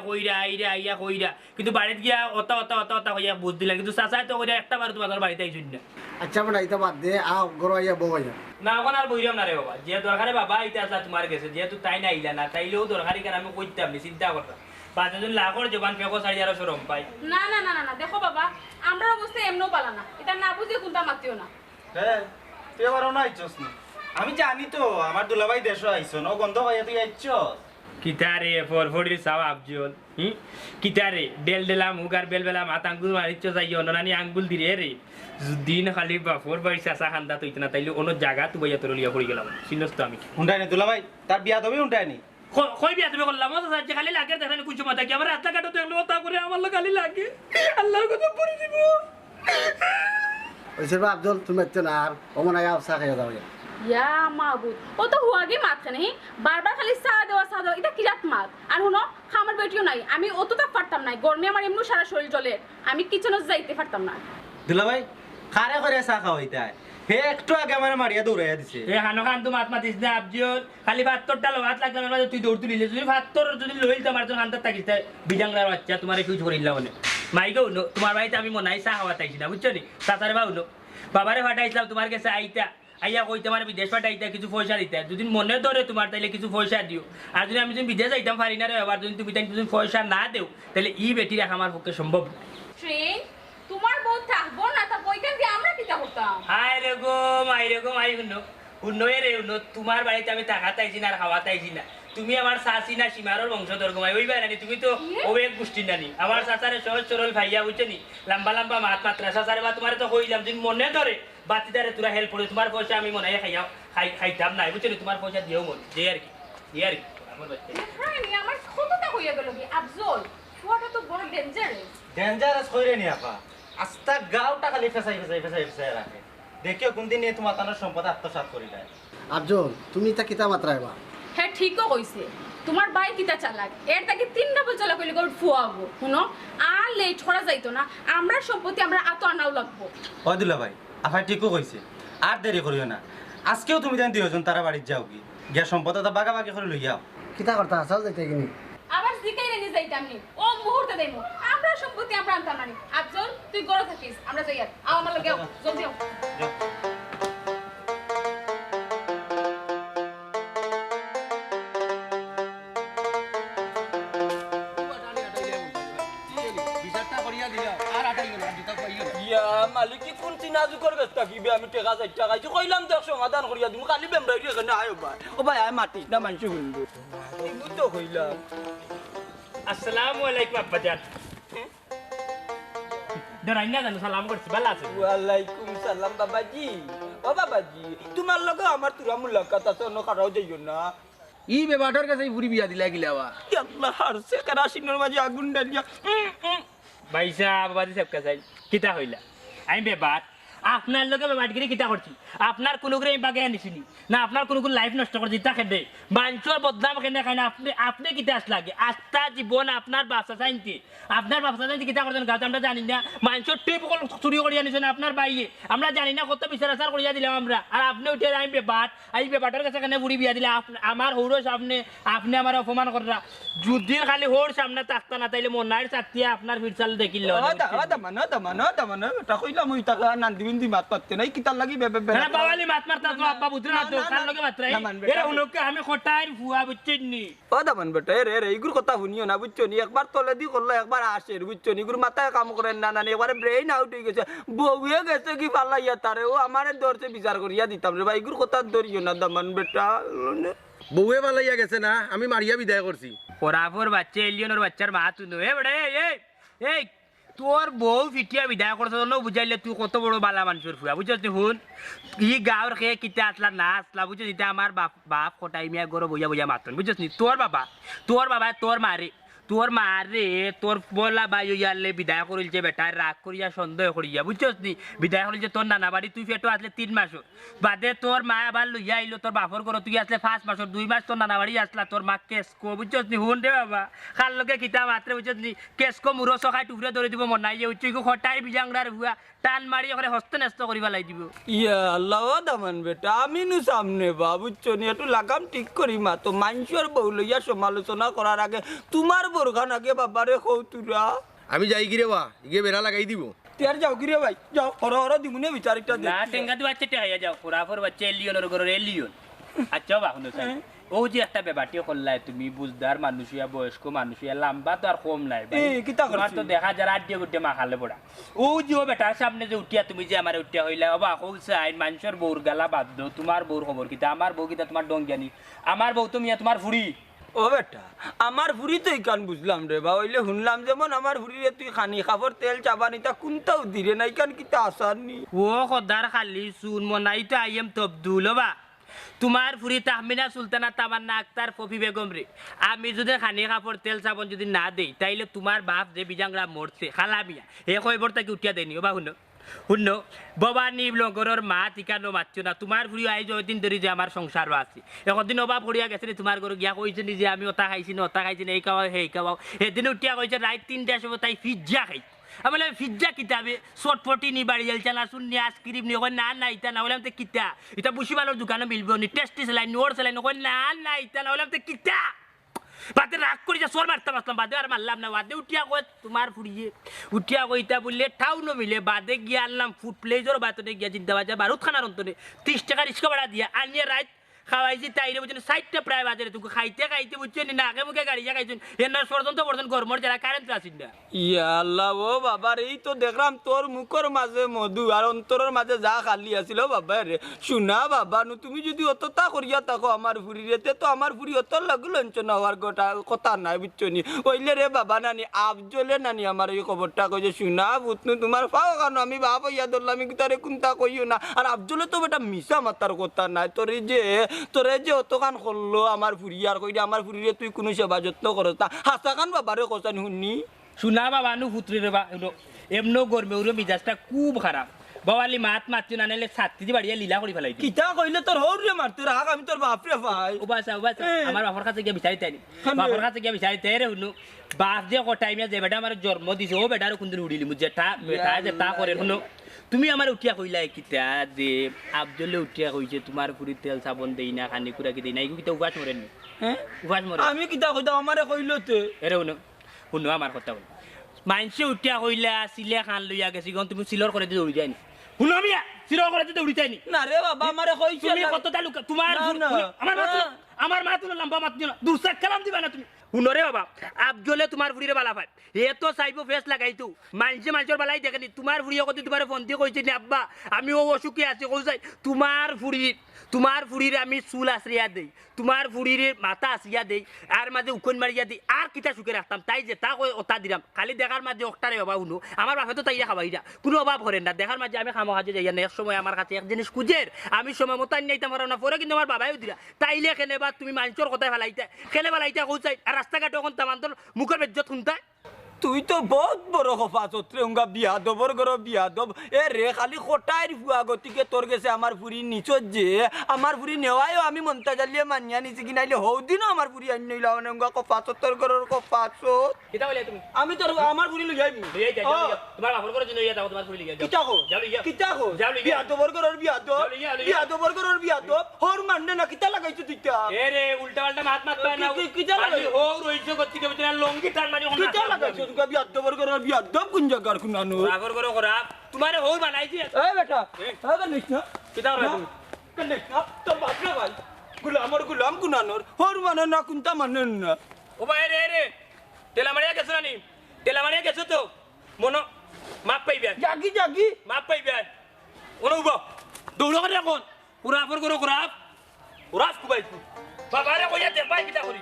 কইরা কিন্তু বাড়িতে গিয়া অতা হইয়া বুঝ দিলাম কিন্তু চাচাই তো কইরা একটা বার তোমাদের বাড়িতে আইসুন না আচ্ছা বেটা এটা বাদ দে ঘর আইয়া বউ আইয়া না এখন আর বইরাম না রে বাবা যে দরকারে বাবা আইতে আসলা তোমার কাছে যেহেতু তাই না আইলা না তাইলেও দরকারি কেন আমি কইতাম নি চিন্তা করতাম পাঁচজন লাখর জবান ফেকো সাড়ি আরো সরম পাই না না না না দেখো বাবা আমরা অবস্থা এমনও পালা না এটা না বুঝে কোনটা মাতিও না হ্যাঁ তুই আবার না আইছস না আমি জানি তো আমার দুলাভাই দেশও আইছো ন গন্ধ হইয়া তুই আইছস কিতারে ফরফড়ির সাও আফজল কিতারে বেল দিলাম উগার বেল বেলাম হাত আঙ্গুল মারিচ্ছ যাই অনানি আঙ্গুল দিরে রে দিন খালি বাফর বাড়ি চাষা খান্দা তুই না তাইলে অন্য জায়গা তুই বাইয়া তোর লিয়া পড়ে গেলাম চিনস তো আমি হুন্ডাইনি দুলাভাই তার বিয়া তবে হুন্ডাইনি কই বিয়া তুমি করলাম যে খালি লাগে দেখেন কুচু মাথা কি আমার রাস্তা কাটো দেখলো তা করে আমার খালি লাগে আল্লাহর কথা পড়ে দিব ওইসে বা আব্দুল তুমি এত না আর ওমন আইয়া চা খাইয়া যাও ইয়া মাবুদ ও তো হুয়াগে মাত খানে বারবার খালি চা দেওয়া এটা কিরাত মাত আর হুনো খামার বেটিও নাই আমি অতটা পারতাম না গরমে আমার এমনি সারা শরীর চলে আমি কিচেনে যাইতে পারতাম না দুলাভাই খারে করে চা খাওয়াইতাই হে একটু আগে আমার মারিয়া দৌড়াইয়া দিছে এ হানো খান তো মাত মাতিস না আফজল খালি ভাতটা লো ভাত লাগলাম না তুই দৌড় তুলিলে যদি ভাতর যদি লইল তো আমার তো খানটা থাকিস বিজাংলার বাচ্চা তোমার ফিউজ করিলা মানে মাইকে উনো তোমার বাড়িতে আমি মনাই চা খাওয়া তাইছি না বুঝছো নি চাচারে বা উনো বাবারে ফাটাইছিলাম তোমার কাছে আইতা আইয়া কই তোমার বিদেশ পাঠাইতা কিছু পয়সা দিতা যদি মনে ধরে তোমার তাইলে কিছু পয়সা দিও আর যদি আমি যদি বিদেশ যাইতাম পারি না রে এবার যদি তুমি তাই কিছু পয়সা না দেও তাহলে ই বেটি রাখা আমার পক্ষে সম্ভব না ট্রেন তোমার বউ থাকবো না তা বইখান দিয়ে আমরা কিতা করতাম হায় রে গো মাই উনো উন্নয়ে রে উনো তোমার বাড়িতে আমি টাকা তাইছি না আর খাওয়া তাইছি না তুমি আমার শাসি না সীমারর বংশধর গোমাই ওই বাইরানি তুমি তো ও এক গোষ্ঠী নানি আমার চাচারে সহজ সরল ভাইয়া বুঝছো নি লম্বা লম্বা মাত মাত্রা চাচারে বা তোমার তো কইলাম তুমি মনে ধরে বাতিদারে তোরা হেল্প করে তোমার পয়সা আমি মনে খাইতাম না বুঝছো নি তোমার পয়সা দিও মন যে আর কি আমার বাচ্চা আমার কতটা হইয়া গেল কি আফজল ফুয়াটা তো বড় ডেঞ্জারাস কইরে নি আপা আস্তা গাওটা খালি ফেসাই রাখে দেখিও কোনদিন নিয়ে তোমার তানোর সম্পদ আত্মসাৎ করিলা আব্দুল তুমি তা কিতা মাত্রাইবা হ্যাঁ ঠিকও কইছে তোমার বাই কিতা চালাক এর তাকে 3 ডাবল চালাক কইলে গড ফুয়াবো শুনো আর লেট করা যাইতো না আমরা সম্পত্তি আমরা আত আনাও লাগবো ও দুলাভাই আপা ঠিকও কইছে আর দেরি করিও না আজকেও তুমি দেন দিওজন তারা বাড়িতে যাও কি গিয়া সম্পদ তো বাগাবাগি করে লই যাও কিতা করতে আসাও যাইতে কিনি আবার জিকাই রেনি যাইতাম নি ও মুহূর্তে দেইমু আমরা সম্পত্তি আমরা আনতাম না আফজল তুই গড় থাকিস আমরা যাই আর আমার লগে জলদি আও মালিকি কোন চিনা যুগর ব্যস্ত কিবে আমি টেকা চাইটা খাইছি কইলাম দেখ সমাধান করিয়া দিমু খালি বেমরাই এখানে আয় ভাই ও ভাই আয় মাতিস না মানুষ শুনবো এমনি তো কইলাম আসসালামু আলাইকুম আব্বাজান দরাই না জানো সালাম করছি ভালো আছে ওয়ালাইকুম সালাম বাবাজি ও বাবাজি তোমার লগে আমার তুরা মুলাকাত আছে অন্য কারাও যাইও না ই বেবাটর কাছে পুরি বিয়া দিলা গিলাবা আল্লাহ হারছে কেরাসিনের মাঝে আগুন ডালিয়া ভাইসা বাবাজি সব কাছে কিতা হইলা আমি বেবাত আপনার লোকে বাটগিরি কিতা করছি আপনার কোনো করে বাগে আনিছিনি না আপনার কোনো লাইফ নষ্ট করছি তা খেদে মানুষের বদনাম কেন খাই না আপনি আপনি কিতা আস লাগে আস্থা জীবন আপনার বাচ্চা চাইতে আপনার বাচ্চা চাইতে কিতা করছেন গাছ আমরা জানি না মানুষের টিপ চুরি করিয়া নিছেন আপনার বাইয়ে আমরা জানি না কত বিচার আচার করিয়া দিলাম আমরা আর আপনি উঠে আমি বেবাট এই বেবাটের কাছে কেন বুড়ি বিয়া দিলে আমার হৌর সামনে আপনি আমার অপমান করা যুদ্ধের খালি হোর সামনে তাকতা না তাইলে মনার চাতিয়া আপনার ফিরচাল দেখিল বাবালি মাত মারতা তো আব্বা বুঝলো না তো কার লগে মাত্রাই এরা উনকে আমি খটাই ফুয়া বুঝছেননি ও দামান বেটা রে ইগুর কথা শুনিও না বুঝছো নি একবার তলে দি করলো একবার আসে বুঝছো নি ইগুর মাথায় কাম করেন না না একবারে ব্রেইন আউট হয়ে গেছে বউয়ে গেছে কি পালাইয়া তারে ও আমারে দরছে বিচার করিয়া দিতাম রে ভাই ইগুর কথা ধরিও না দামান বেটা বউয়ে পালাইয়া গেছে না আমি মারিয়া বিদায় করছি ওরাফর বাচ্চা এলিয়নের বাচ্চার মা তুই এ বেটা এই তোর বউ ফিটিয়া বিদায় করছ না বুঝাইলে তুই কত বড় বালা মানুষের ফুয়া বুঝছিস তুই হুন ই গাঁৱৰ খেয়ে কিতা আসলা না আসলা বুঝছিস এটা আমার বাপ কটাই মিয়া গরো বইয়া বইয়া মাতন বুঝছিস নি তোর বাবা তোর মারে তোর বলা বাই ইয়ালে বিদায় করিলছে বেটা রাগ করিয়া সন্দেহ করিয়া বুঝছিস নি বিদায় করিলছে তোর নানা বাড়ি তুই ফেটো আসলে 3 মাস বাদে তোর মা আবার লইয়া আইলো তোর বাপর ঘর তুই আসলে 5 মাস 2 মাস তোর নানা বাড়ি আসলা তোর মা কেসকো বুঝছিস নি হুন রে বাবা খাল লগে কিতা মাত্রে বুঝছিস নি কেসকো মুরো সখাই টুকরে ধরে দিব মনাই যে উচ্চই খটাই বিজাংরার হুয়া টান মারি ওখানে হস্তে নষ্ট করিবা লাই দিব ইয়া আল্লাহ ও দামান বেটা আমি নু সামনে বা বুঝছো নি একটু লাগাম ঠিক করি মা তো মানুষের বউ লইয়া সমালোচনা করার আগে তোমার বোরখান আগে বাবারে কৌতুরা আমি যাই গিরে বা ইগে বেড়া লাগাই দিব তের যাও গিরে ভাই যাও হর দিমুনে বিচারিটা দে না টেঙ্গা তুই বাচ্চা হইয়া যাও ওরাফর বাচ্চা এলিয়নের ঘরের এলিয়ন আচ্ছা বা শুনো স্যার ও যে একটা বেবাটি করলাই তুমি বুঝদার মানুষিয়া বয়স্ক মানুষিয়া লম্বা তো আর কম নাই তোমার তো দেখা যারা আড্ডে গুড্ডে মাখালে পড়া ও যে বেটার সামনে যে উঠিয়া তুমি যে আমার উঠিয়া হইলা বাবা হুসাইন মানুষের বউর গালা বাধ্য তোমার বউর খবর কিতা আমার বউ কিতা তোমার ডং জানি আমার বউ তুমি তোমার ফুড়ি ও বেটা আমার ফুরি তো ইকান বুঝলাম রে বা হইলে শুনলাম যেমন আমার ফুরিরে তুই খানি খাবার তেল চাবানি তা কোনটাও দিরে না ইকান কিতা আসার নি ও খদার খালি শুন মনাই তো আইএম তবদুল বা তোমার ফুরি তাহমিনা সুলতানা তামান্না আক্তার ফফি বেগম রে আমি যদি খানি কাপড় তেল সাবন যদি না দেই তাইলে তোমার বাপ যে বিজাংরা মরছে খালা বিয়া এ কয়বর তাকে উঠিয়া দেনি বা শুন ভবানী লগরের মা ঠিকানো মাতছো না তোমার ফুরি আইজ ওইদিন ধরে যে আমার সংসার আছে একদিন অভাব পড়িয়া গেছে তোমার ঘরে গিয়া কইছে নি যে আমি ওটা খাইছি না ওটা খাইছি না এই খাওয়া সেই খাওয়াও সেদিন উঠিয়া কইছে রাত 3টার সময় তাই পিজ্জা খাই আমি পিজ্জা কিতাবে চটফটি নি বাড়ি যাইছে না শুনি আইসক্রিম নি না ইটা না বললাম তো কিতা এটা বুসিবালোর দোকানে মিলব নি টেস্টি সেলাই নোর সেলাই না ইটা না বললাম তো কিতা বাদে রাগ করে যা সোর মারতে পারলাম বাদে আর মারলাম না বাদে উঠিয়া কই তোমার ফুড়িয়ে উঠিয়া কইতা বললে ঠাউ ন মিলে বাদে গিয়ে আনলাম ফুড প্লেজর বাতনে গিয়া চিন্তা বাজা বারুদ খানার অন্তরে 30 টাকা রিক্সা ভাড়া দিয়া আনিয়ে রাত খাওয়াইছি তাইরে বুঝছেন 60টা প্রায় বাজারে তুই খাইতে বুঝছেন না আগে মুখে গাড়ি খাইছেন এনার পর্যন্ত গরমর যারা কারেন্ট আসেন না ইয়া আল্লাহ ও বাবার এই তো দেখলাম তোর মুখের মাঝে মধু আর অন্তরের মাঝে যা খালি আছিল বাবা রে শুনা বাবা নু তুমি যদি অতটা করিয়া থাকো আমার ফুরিরেতে তো আমার ফুরি অত লঞ্চনা হওয়ার কথা নাই বুঝছো নি ওইলে রে বাবা নানি আফজলে নানি আমার এই খবরটা কইছে শুনা বুতনু তোমার পাও কারণ আমি বাপ ইয়া ধরলাম আমি তারে কোনটা কইও না আর আফজলে তো বেটা মিশা মাতার কথা নাই তোরে যে অতখান করলো আমার ফুরিয়ার কইলে আমার ফুরিরে তুই কোনো সেবা যত্ন করস তা হাসাখান বাবারে কসানি শুনি শুনা বাবা নু ফুটরি রে বা এমনো গরমে উড়ে মিজাজটা খুব খারাপ বাবালি মাতছি না নাইলে ছাত্রী বাড়িয়া লীলা করে ফেলাই কিতা কইলে তোর হৌরে মারতে রাখ আমি তোর বাপরে ভাই উবাসা আমার বাপর কাছে গিয়া বিচারি তাইনি বাপর কাছে গিয়া বিচারি তাই রে শুনো বাপ যে কটাই মিয়া যে বেটা আমার জন্ম দিছে ও বেটার কোনদিন উড়িলি মুঝে বেটা যে তা করে শুনো তুমি আমার উঠিয়া কইলা কিতা যে আফজলে উঠিয়া কইছে তোমার পুরি তেল সাবন দেই না খানি কুড়া কি দেই না এগুলো কিতা উপাস মরেন হ্যাঁ উপাস মরে আমি কিতা কইতা আমারে কইলো তে এরে শুনো আমার কথা বল মাইনসে উঠিয়া কইলা সিলে খান লইয়া গেছি গন তুমি সিলর করে দিয়ে দৌড়ি যায়নি শুনো মিয়া সিলর করে দিয়ে দৌড়ি যায়নি না রে বাবা আমারে কইছে তুমি কতটা লুকা তোমার আমার মা তো লম্বা মাত দিও না দুসা কালাম দিবা না তুমি শুনো রে বাবা আফজলে তোমার ফুরিরে বালা পায় এ তো চাইবো ফেস লাগাইতো মানুষের বালাই দেখেনি তোমার ফুরি কত তোমার ফোন দিয়ে কইছে নি আব্বা আমি ও অসুখে আছি কইছাই তোমার ফুরিরে আমি চুল আশ্রিয়া দেই তোমার ফুরিরে মাথা আসিয়া দেই আর মাঝে উখন মারিয়া দিই আর কিতা সুখে রাখতাম তাই যে তা কই ওটা দিলাম খালি দেখার মাঝে অক্টারে বাবা শুনো আমার বাপে তো তাইয়া খাবাইরা কোনো অভাব করেন না দেখার মাঝে আমি খামো হাজে যাইয়া নেক্সট সময় আমার কাছে এক জিনিস খুঁজের আমি সময় মতো আনিতাম পারো না পরে কিন্তু আমার বাবাইও দিলা তাইলে কেনে বা তুমি মানুষের কথায় ফেলাইতে খেলে ফেলাইতে কইছাই আর রাস্তাঘাটে ওখান তামান্তর মুখের বেজ্জত শুনতা তুই তো বহুত বড় হফাজত রে উঙ্গা বিয়াদবর গর বিয়াদব এ রে খালি কোটাইর ফুয়া গতিকে তোর গেছে আমার ফুরি নিচত যে আমার ফুরি নেওয়ায়ও আমি মন্তাজ আলিয়ে মানিয়া নিছি কি নাইলে হৌদিনও আমার ফুরি আনি নইলা মানে উঙ্গা কফাজত তোর গরর কফাজত কিতা বলে তুমি আমি তোর আমার ফুরি লই যাইবি লইয়া যাও তোমার বাপর করে জন্য ইয়া দাও তোমার ফুলি লইয়া যাও কিতা কো যাও লইয়া কিতা কো যাও লইয়া বিয়াদবর গরর বিয়াদব বিয়াদবর গরর বিয়াদব হর মাননে না কিতা লাগাইছো তুইটা এ রে উল্টা পাল্টা মাত পায় না কিতা লাগাইছো হো রইছো গতিকে বুঝনা লঙ্গি টান মারি কিতা লাগাইছো তুই বিয়াদবর গরর বিয়াদব কোন জায়গার কোন আনো আগর করে করা তোমারে হো বানাইছি এই বেটা হাগা নিছ না কিতা করে তুমি কন্নে না তোর বাপ না ভাই গুলামর গুলাম কুনানোর হর মানে না কুনতা মানে না ও ভাই রে রে তেলা মারিয়া গেছো না নি তেলা মারিয়া গেছো তো মনো মাপ পাইবে জাগি জাগি মাপ পাইবে ওনো উবা দৌড় করে এখন পুরা আপর করো করাপ উরাস কুবাই বাবারে কইয়া দে পাই কিতা করি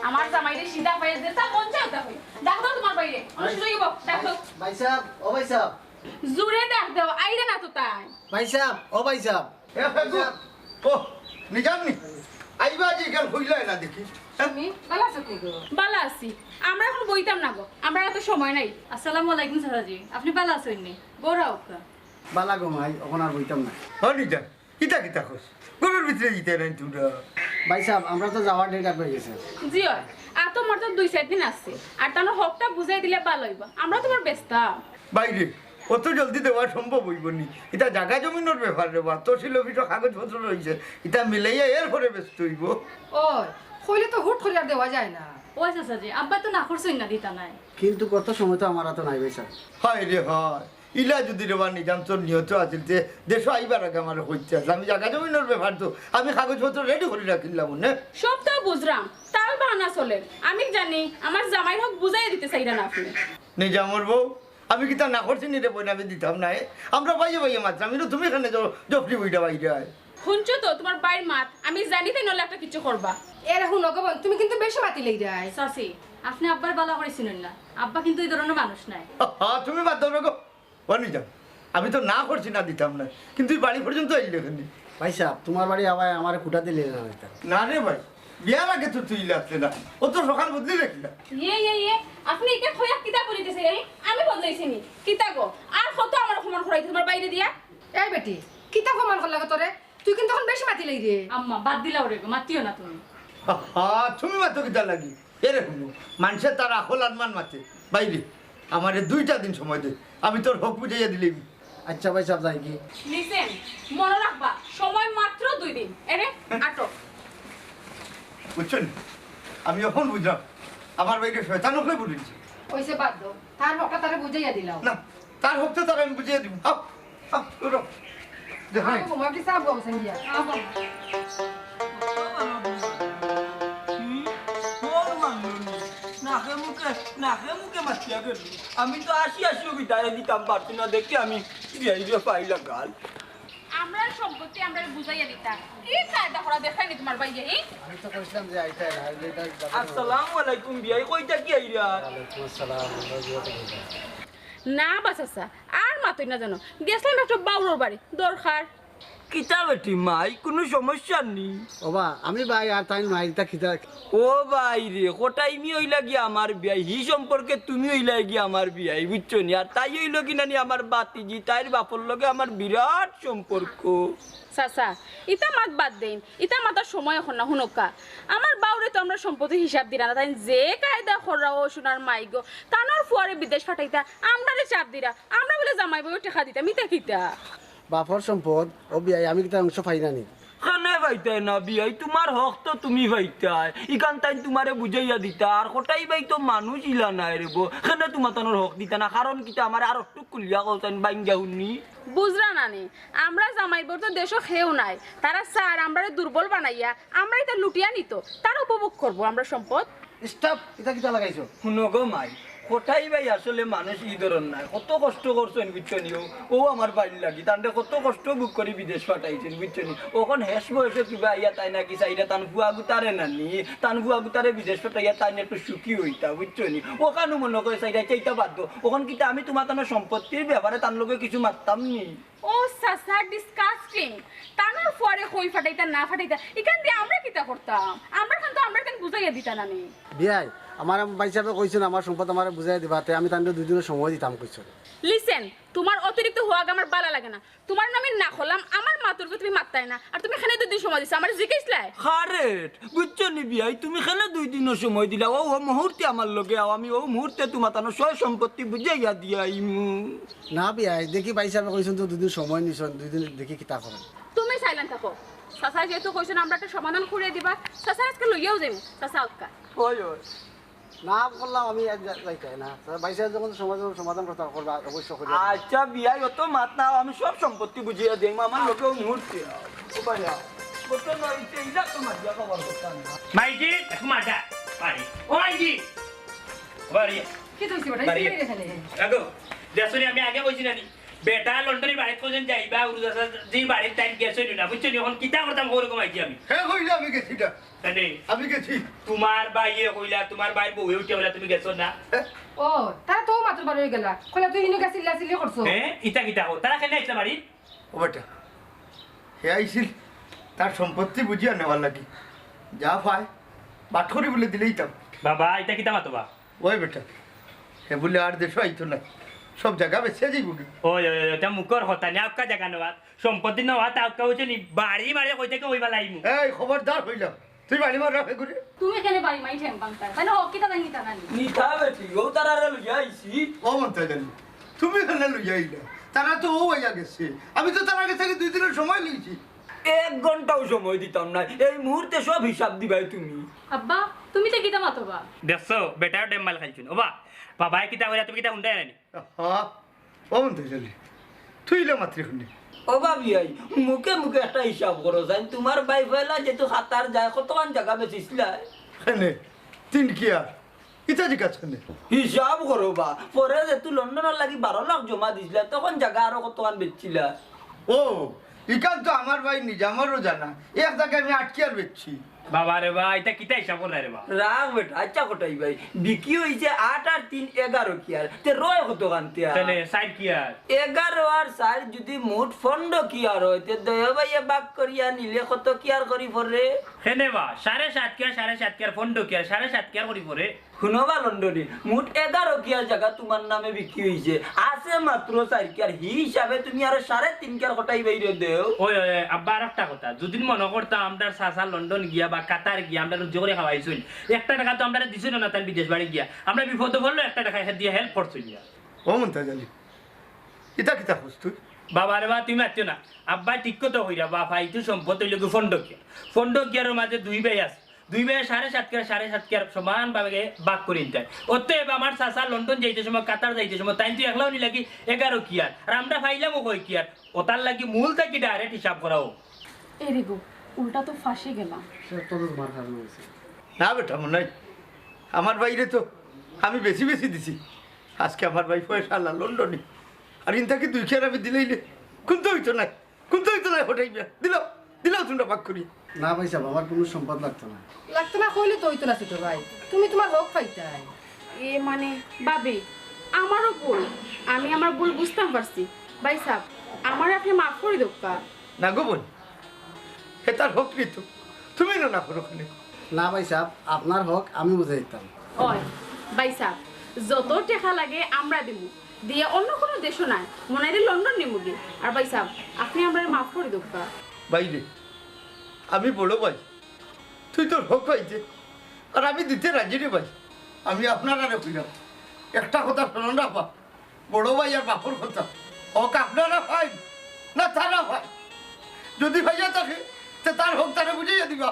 আমার জামাইরে সিধা পাইয়ে যেটা মন চায় তা হই ডাক দাও তোমার বাইরে অনুষ্ঠিত হইব ডাক দাও ভাই সাহেব ও ভাই সাহেব জুরে ডাক দাও আইরে না তো তাই ভাই সাহেব ও ভাই সাহেব এ ফেকু ও নিজামনি আইবা জি কেন হইলাই না দেখি তুমি ভালো আছো কি গো ভালো আছি আমরা এখন বইতাম না গো আমরা এত সময় নাই আসসালামু আলাইকুম সারাজি আপনি ভালো আছেন নি বড়াও কা বালা গো মাই ওখানে আর বইতাম না হ নিজাম কিতা কিতা কস গরুর ভিতরে দিতে নাই তোরা ভাই সাহেব আমরা তো যাওয়ার ডেট হয়ে গেছে জি হয় আর তোমার তো 2-4 দিন আছে আর তার হকটা বুঝাই দিলে ভালো হইব আমরা তোমার ব্যস্ত বাইরে অত জলদি দেওয়া সম্ভব হইব নি এটা জায়গা জমিনের ব্যাপার রে বা তহসিল অফিসের কাগজপত্র রয়েছে এটা মিলাইয়া এরপরে ব্যস্ত হইব ওই কইলে তো হুট করে আর দেওয়া যায় না ও সাসাজি আব্বা তো না করছই না দিতা নাই কিন্তু কত সময় তো আমার তো নাই ভাই সাহেব হয় রে হয় ইলা যদি রেবা নিজাম তোর নিহত আছিল যে দেশ আইবার আগে আমার হইতে আছে আমি জায়গা জমিনের ব্যাপার তো আমি কাগজপত্র রেডি করে রাখিলাম না সব তো বুঝলাম তাও বাহানা চলে আমি জানি আমার জামাই হক বুঝাই দিতে চাইরা না আপনি নিজামর বউ আমি কি তা না করছি নি রে বই আমি দিতাম না আমরা বাইয়ে বাইয়ে মাত্র আমি তো তুমি এখানে জফরি বইটা বাইরে আয় শুনছো তো তোমার বাইর মাত আমি জানি তাই নলে একটা কিছু করবা এর এখন নগবন তুমি কিন্তু বেশি মাতি লই যায় সাসি আপনি আব্বার বালা করেছিলেন না আব্বা কিন্তু এই ধরনের মানুষ নাই তুমি বাদ দাও না গো ও নিজাম আমি তো না করছি না দিতাম না কিন্তু এই বাড়ি পর্যন্ত আইলে এখানে ভাই সাহেব তোমার বাড়ি আবার আমার কুটা দিলে না না রে ভাই বিয়ার আগে তো তুই লাগছে না ও তো সকাল বদলি রাখিলা ইয়ে আপনি এটা খয়া কিতা করিতেছে রে আমি বদলাইছি নি কিতা গো আর কত আমার অপমান করাইতে তোমার বাইরে দিয়া এই বেটি কিতা প্রমাণ করলা তোরে তুই কিন্তু এখন বেশি মাতি লই রে আম্মা বাদ দিলাও রে মাতিও না তুমি তুমি মাতো কিতা লাগি এরে শুনো মানুষের তার আখল আনমান মাতে বাইরে আমারে 2টা দিন সময় দে আমি তোর হক বুঝাইয়া দিলি আচ্ছা ভাই সাহেব যাই কি লিসেন মনে রাখবা সময় মাত্র 2 দিন এরে আটক বুঝছেন আমি এখন বুঝলাম আমার বাইরে শয়তান হলে বুঝেছি ওইসে বাদ দাও তার হকটা তারে বুঝাইয়া দিলাম না তার হকতে তার আমি বুঝিয়ে দিব দেখাই তোমার কি সাব গমছেন গিয়া নাকে মুখে মাতিয়া গেল আমি তো আসি বিদায় দিতাম পারছি না দেখি আমি পাইলা গাল আমরা সম্পত্তি আমরা বুঝাইয়া দিতা কি কায়দা করা দেখাইনি তোমার বাইরে আমি তো কইছিলাম যে আইতা না এটা আসসালামু আলাইকুম বিয়াই কইতা কি আইরা ওয়ালাইকুম আসসালাম না বাসাসা আর মাতই না জানো গেছলাম একটা বাউরর বাড়ি দরকার কিতা বেটি মাই কোনো সমস্যা নেই ওবা আমি ভাই আর তাই মাইটা খিতা ও ভাই রে কোটাই মি হইলা গিয়া আমার বিয়াই হি সম্পর্কে তুমি হইলা গিয়া আমার বিয়াই বুঝছো নি আর তাই হইল কি নানি আমার বাতিজি তাইর বাপর লগে আমার বিরাট সম্পর্ক সাসা ইতা মাত বাদ দেন ইতা মাতার সময় এখন না হুনকা আমার বাউরে তো আমরা সম্পত্তি হিসাব দিরা না তাই যে কায়দা খররা ও সোনার মাইগো তানোর ফুয়ারে বিদেশ পাঠাইতা আমরারে চাপ দিরা আমরা বলে জামাই বউ টাকা দিতা মিতা কিতা বাপর সম্পদ ও বিয়াই আমি কিতা অংশ পাই না নি খানে ভাইতাই না বিয়াই তোমার হক তো তুমি ভাইতাই ইকান তাই তোমারে বুঝাইয়া দিতা আর কোটাই ভাই তো মানুষ ইলা নাই রে গো খানে তোমার তানোর হক দিতা না কারণ কিতা আমার আর একটু কুলিয়া কইতান বাইঙ্গা হুনি বুঝরা নানি আমরা জামাই বউ তো দেশও খেয়েও নাই তারা স্যার আমরারে দুর্বল বানাইয়া আমরাই তা লুটিয়া নিত তার উপভোগ করব আমরা সম্পদ স্টপ এটা কিতা লাগাইছো শুনো গো মাই কোটাই ভাই আসলে মানুষ ই ধরন না কত কষ্ট করছেন বুঝছেন ও আমার বাড়ি লাগি তান্ডে কত কষ্ট বুক করে বিদেশ পাঠাইছেন বুঝছেন ওখন হেস বয়সে কিবা ইয়া তাই নাকি চাইরা তান ফুয়া গুতারে নানি তান ফুয়া গুতারে বিদেশ পাঠাইয়া তাই একটু সুখী হইতা বুঝছেন ওখানে মনে করে চাইরা চাইতা বাধ্য ওখান কিতা আমি তোমার তার সম্পত্তির ব্যাপারে তার লোকে কিছু মারতাম নি ও সাসা ডিসকাস্টিং তানোর পরে কই ফাটাইতা না ফাটাইতা এখান দিয়ে আমরা কিতা করতাম আমরা কেন বুঝাইয়া দিতা না নি বিয়াই আমার ভাই সাহেব কইছেন আমার সম্পদ আমার বুঝাই দিবাতে আমি তাদের 2 দিনের সময় দিতাম কইছেন লিসেন তোমার অতিরিক্ত হওয়া আমার ভালো লাগে না তোমার নামে না খলাম আমার মাতুর তুমি মারতাই না আর তুমি এখানে 2 দিন সময় দিছ আমার জিজ্ঞাসলাই হারেট বুঝছেন বিয়াই তুমি খেলে 2 দিনের সময় দিলা ও মুহূর্তে আমার লগে আও আমি ও মুহূর্তে তোমার তানো সয় সম্পত্তি বুঝাইয়া দিয়াইমু না বিয়াই দেখি ভাই সাহেব কইছেন তো 2 দিন সময় নিছেন 2 দিন দেখি কিতা করেন তুমি সাইলেন্ট থাকো সাসা যেহেতু কইছেন আমরা একটা সমাধান করে দিবা সাসা আজকে লইয়াও যাইমু সাসা আউকা ওই ওই না বললাম আমি যাইতাই না ভাই সাহেব যখন সমাধান করতে করবা অবশ্যই করি আচ্ছা বিয়াই অত মাত না আমি সব সম্পত্তি বুঝিয়ে দেই আমার লোকে ও মুহূর্তে ও ভাইয়া কত নইতে ইলা তোমার যা খবর করতাম না মাইজি এক মাটা পারি ও মাইজি বাড়ি কি তুইছি বেটা এই এখানে আগো দেখছনি আমি আগে কইছি নানি বেটা লন্ডনের বাড়িতে কোজন যাইবা উরুদাসা জি বাড়ির টাইম গেছই না বুঝছনি এখন কিতা করতাম ওর কমাইছি আমি হ্যাঁ কইলা আমি গেছি না তানে আমি গেছি তোমার বাইয়ে কইলা তোমার বাইর বউ উঠে বলা তুমি গেছো না ও তারা তো মাত্র বার হয়ে গেলা কইলা তুই হিনো গেছিলা সিলি করছো হ্যাঁ ইতা কিতা হো তারা কেন আইছলা বাড়ি ও বেটা হে আইছিল তার সম্পত্তি বুঝিয়া নেওয়ার লাগি যা পায় বাটখরি বলে দিলেই তাম বাবা ইতা কিতা মাতবা ওই বেটা হে বলে আর দেশও আইতো না সব জায়গা বেছে যাইব কি ওই ওই এটা মুখর কথা নি আপকা জায়গা নেওয়া সম্পত্তি নেওয়া তা আপকা হচ্ছে নি বাড়ি মারে কই থেকে ওই বালাইমু এই খবরদার হইলাম তুই বাড়ি মার রাখে করে তুমি এখানে বাড়ি মাই ঠেম পান্তা মানে ও কিতা জানি তা নানি নিতা বেটি ও তারারে লইয়া আইছি ও মন্তাজ জানি তুমি কেন লইয়া আইলা তারা তো ও হইয়া গেছে আমি তো তার আগে থেকে 2 দিনের সময় লইছি 1 ঘন্টাও সময় দিতাম না এই মুহূর্তে সব হিসাব দিবাই তুমি আব্বা তুমি তো কিতা মাতবা দেখছো বেটাও ডেম মাল খাইছুন ওবা বাবাই কিতা কইরা তুমি কিতা হুন্ডাই নানি হ্যাঁ ও মন্তাজ জানি তুই লে মাত্র শুনি ও ভাবি আই মুখে মুখে একটা হিসাব করো জান তোমার ভাই ফেলা যেহেতু হাতার যায় কতক্ষণ জায়গা বেচিসলা এনে 3 কি আর ইতা জিজ্ঞাসা করে হিসাব করো বা পরে যেহেতু লন্ডনের লাগি 12 লাখ জমা দিছিলা তখন জায়গা আরো কতক্ষণ বেচছিলা ও ইকান তো আমার ভাই নিজ আমারও জানা এক জায়গায় আমি আটকে আর বেচছি বাবা রে বা এটা কিতা হিসাব করলা রে বা রাগ বেটা আচ্ছা কোটাই ভাই বিকি হইছে 8 আর 3 11 কি আর তে রয় কত কান্তে তাহলে সাইড কি আর 11 আর 4 যদি মোট ফন্ড কি আর হইতে দয়া ভাইয়া বাক করিয়া নিলে কত কি আর করি পরে হেনে বা 7.5 কি আর ফন্ড কি আর 7.5 কি আর করি পরে শুনবা লন্ডনে মোট 11 কি আর জায়গা তোমার নামে বিক্রি হইছে আছে মাত্র 4 কি আর হিসাবে তুমি আর 3.5 কি আর কোটাই বাইরে দেও ওই ওই আব্বা আর একটা কথা যদি মনে করতাম আমরা সাসা লন্ডন গিয়া বা কাতার গিয়া আমরা জোরে খাওয়াইছুন 1 টাকা তো আমরা দিছুন না তার বিদেশ বাড়ি গিয়া আমরা বিপদে পড়লো 1 টাকা দিয়ে হেল্প করছুন গিয়া ও মন্তাজ জানি ইতা কিতা খুঁজ তুই বাবা রে বা তুমি আছো না আব্বা ঠিক কথা হইরা বা ভাই তুই সম্পদ হইল ফন্ড কিয়ার মাঝে 2 ভাই আছে 2 ভাই 7.5 কি আর সমান ভাবে ভাগ করে নিতে অতএব আমার চাচা লন্ডন যাইতে সময় কাতার যাইতে সময় তাই তুই একলাও নি লাগি 11 কি আর আমরা পাইলাম কই কি আর ওতার লাগি মূল থাকি ডাইরেক্ট হিসাব করাও এরে গো উল্টা তো ফাঁসি গেলাম তোর মার খাওয়া হয়েছে না বেটা মনে আমার বাইরে তো আমি বেশি বেশি দিছি আজকে আমার ভাই পয়সা আল্লাহ লন্ডনে আর ইনতাকে 2 খেয়ার আমি দিলেই কোন তো হইতো না হঠাই দিলাও তোমরা ভাগ করি না ভাই সাহেব আমার কোনো সম্পদ লাগতো না কইলে তো হইতো না ছোট ভাই তুমি তোমার হক পাইতাই এ মানে বাবে আমারও ভুল আমি আমার ভুল বুঝতাম পারছি ভাই সাহেব আমার আপনি মাফ করে দোকা না গো বোন হে তার হক নিত তুমি না করো ওখানে না ভাই সাহেব আপনার হক আমি বুঝাই দিতাম ওই ভাই সাহেব যত টাকা লাগে আমরা দিব দিয়ে অন্য কোনো দেশও নাই মনে হয় লন্ডন নিমুগি আর ভাই সাহেব আপনি আমরা মাফ করে দোকা বাইরে আমি বড় ভাই তুই তোর হক পাইছে আর আমি দিতে রাজি রে ভাই আমি আপনারা রে কইলাম একটা কথা শোনো না পা বড় ভাই আর বাপর কথা হক আপনারা ভাই না তারা ভাই যদি ভাইয়া থাকে তার হক তারা বুঝিয়ে দিবা